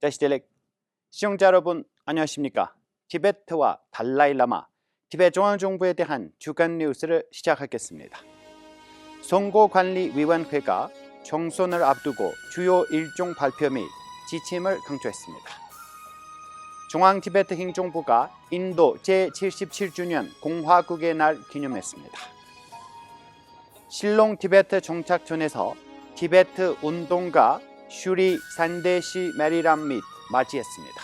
데시델렉 시청자 여러분 안녕하십니까? 티베트와 달라이라마, 티베트 중앙정부에 대한 주간 뉴스를 시작하겠습니다. 선거관리위원회가 총선을 앞두고 주요 일정 발표 및 지침을 강조했습니다. 중앙티베트 행정부가 인도 제77주년 공화국의 날 기념했습니다. 실롱 티베트 정착촌에서 티베트 운동가 슈리 산데시 메리람 및 맞이했습니다.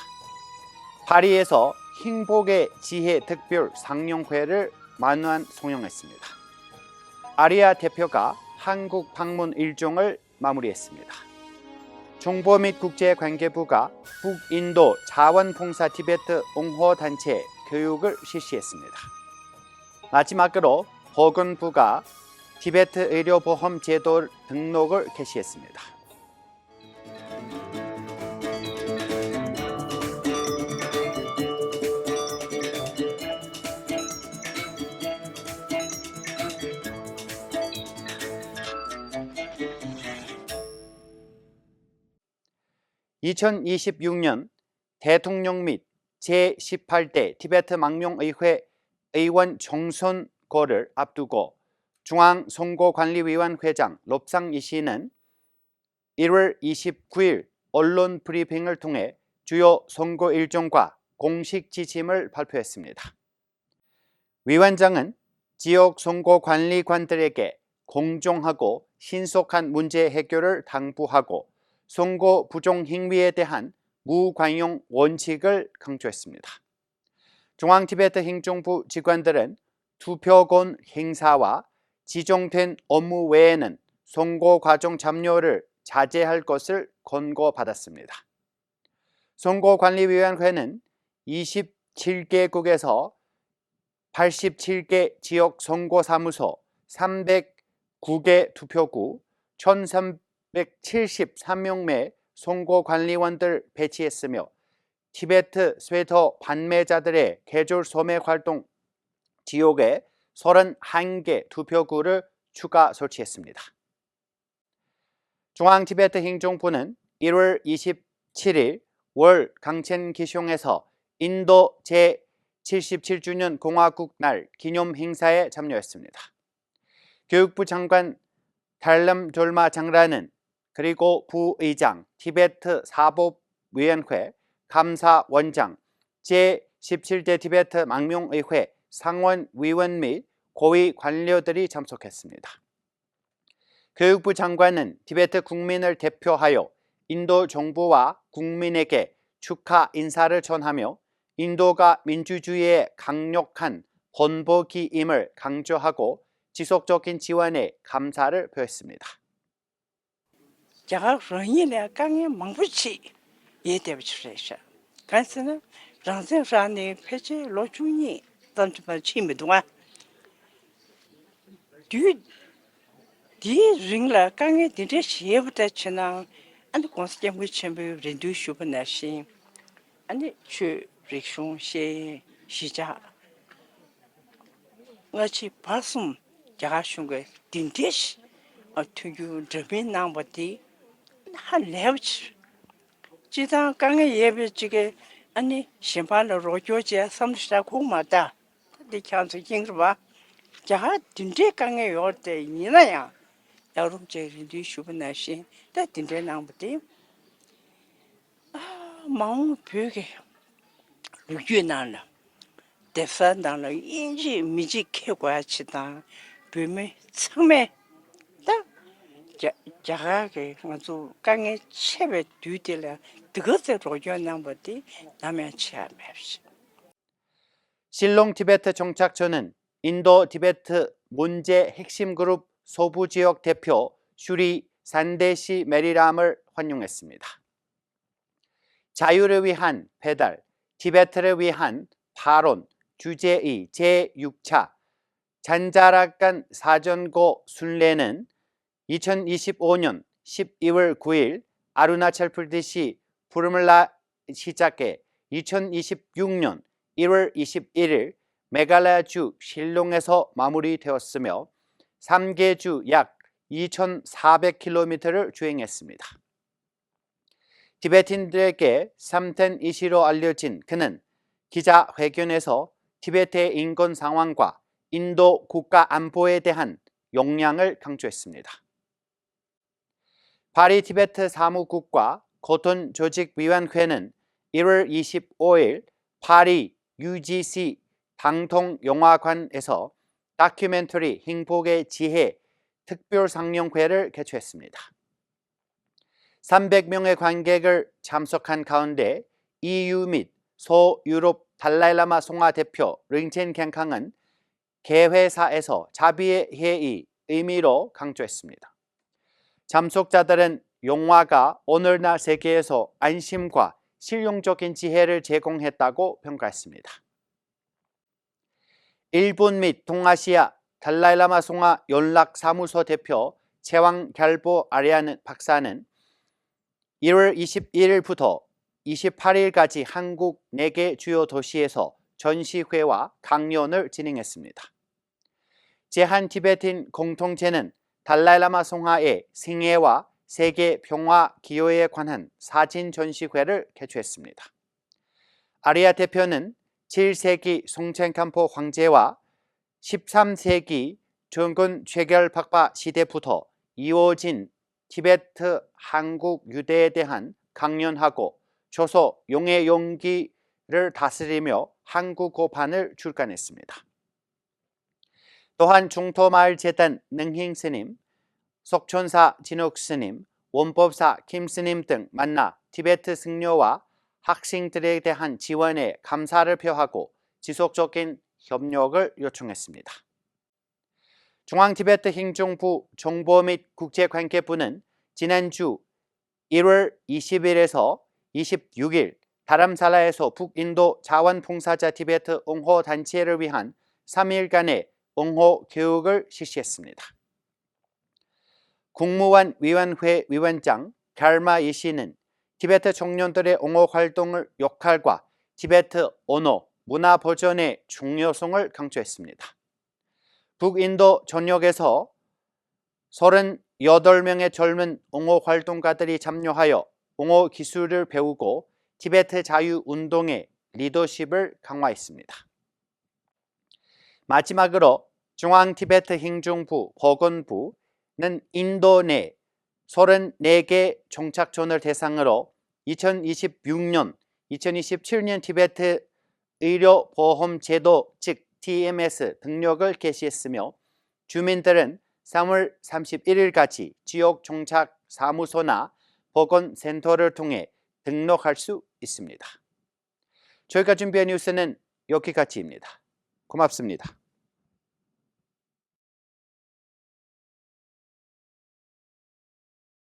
파리에서 행복의 지혜 특별 상영회를 만우한 송영했습니다. 아리아 대표가 한국 방문 일정을 마무리했습니다. 정보 및 국제관계부가 북인도 자원봉사 티베트 옹호단체 교육을 실시했습니다. 마지막으로 보건부가 티베트 의료보험 제도 등록을 개시했습니다. (2026년) 대통령 및 제18대 티베트 망명의회 의원 총선거를 앞두고 중앙선거관리위원회장 롭상 이씨는 1월 29일 언론 브리핑을 통해 주요 선거 일정과 공식 지침을 발표했습니다. 위원장은 지역 선거관리관들에게 공정하고 신속한 문제 해결을 당부하고 선거 부정 행위에 대한 무관용 원칙을 강조했습니다. 중앙티베트 행정부 직원들은 투표권 행사와 지정된 업무 외에는 선거 과정 참여를 자제할 것을 권고받았습니다. 선거관리위원회는 27개국에서 87개 지역 선거사무소, 309개 투표구, 1373명의 선거관리원들 배치했으며 티베트 스웨터 판매자들의 계절 소매 활동 지역에 31개 투표구를 추가 설치했습니다. 중앙티베트 행정부는 1월 27일 월 강첸 기숑에서 인도 제77주년 공화국 날 기념 행사에 참여했습니다. 교육부 장관 달람 졸마 장라는 그리고 부의장, 티베트 사법위원회 감사원장, 제17대 티베트 망명의회 상원위원 및 고위 관료들이 참석했습니다. 교육부 장관은 티베트 국민을 대표하여 인도 정부와 국민에게 축하 인사를 전하며 인도가 민주주의의 강력한 본보기임을 강조하고 지속적인 지원에 감사를 표했습니다. 제가 런이네 강에 망부치 예대비출해서 간스는 랑생산의 폐지 로중이 던지만 치미동안 뒤 링라 강에 뒤에 시에부터 치나 안데 공스게 무침을 레두슈브나시 안데 추 릭숑시 시자 같이 봤음 제가 슌게 딘디시 어투유 드빈 나버디 한 레우치 지당 강에 예배지게 아니 심판로 로조제 섬시다 고마다 네 찬스 징르바 자하 딘데 강에 요때 이나야 여러분 제리디 슈브나시 다 딘데 나버디 마음 벽에 유연하나 대산당로 인지 미지 캐과치다 뱀에 처음에 딱 자가게 아주 강에 채배 뒤들라 그것으로 요나버디 남의 치아맵시 실롱 티베트 정착촌은 인도 티베트 문제 핵심 그룹 소부 지역 대표 슈리 산데시 메리람을 환영했습니다. 자유를 위한 배달, 티베트를 위한 발언 주제의 제6차 잔자락간 사전고 순례는 2025년 12월 9일 아루나철프라데시 부르밀라 시작해 2026년 1월 21일 메갈라야주 실롱에서 마무리되었으며 3개 주 약 2,400km를 주행했습니다. 티베틴들에게 삼텐 이시로 알려진 그는 기자회견에서 티베트의 인권 상황과 인도 국가 안보에 대한 역량을 강조했습니다. 파리 티베트 사무국과 고톤 조직위원회는 1월 25일 파리 UGC 방통영화관에서 다큐멘터리 행복의 지혜 특별상영회를 개최했습니다. 300명의 관객을 참석한 가운데 EU 및 소유럽 달라이라마 송하 대표 링첸 갱캉은 개회사에서 자비의 해의 의미로 강조했습니다. 참석자들은 영화가 오늘날 세계에서 안심과 실용적인 지혜를 제공했다고 평가했습니다. 일본 및 동아시아 달라이라마 송하 연락사무소 대표 제왕 결보 아리안 박사는 1월 21일부터 28일까지 한국 4개 주요 도시에서 전시회와 강연을 진행했습니다. 제한 티베틴 공동체는 달라이라마 송하의 생애와 세계 평화 기여에 관한 사진 전시회를 개최했습니다. 아리아 대표는 7세기 송첸캄포 황제와 13세기 중군 최결박파 시대부터 이어진 티베트 한국 유대에 대한 강연하고 조서 용의 용기를 다스리며 한국어판을 출간했습니다. 또한 중토마을재단 능행스님, 속천사 진옥스님, 원법사 김스님 등 만나 티베트 승려와 학생들에 대한 지원에 감사를 표하고 지속적인 협력을 요청했습니다. 중앙티베트 행정부 정보 및 국제관계부는 지난주 1월 20일에서 26일 다람살라에서 북인도 자원봉사자 티베트 옹호단체를 위한 3일간의 옹호 교육을 실시했습니다. 국무원위원회 위원장 갈마 이씨는 티베트 청년들의 옹호 활동을 역할과 티베트 언어, 문화 보존의 중요성을 강조했습니다. 북인도 전역에서 38명의 젊은 옹호 활동가들이 참여하여 옹호 기술을 배우고 티베트 자유운동의 리더십을 강화했습니다. 마지막으로 중앙티베트 행정부 보건부는 인도 내 34개 정착촌을 대상으로 2026년, 2027년 티베트 의료보험제도 즉 TMS 등록을 개시했으며 주민들은 3월 31일까지 지역 정착 사무소나 보건센터를 통해 등록할 수 있습니다. 저희가 준비한 뉴스는 여기까지입니다. 고맙습니다.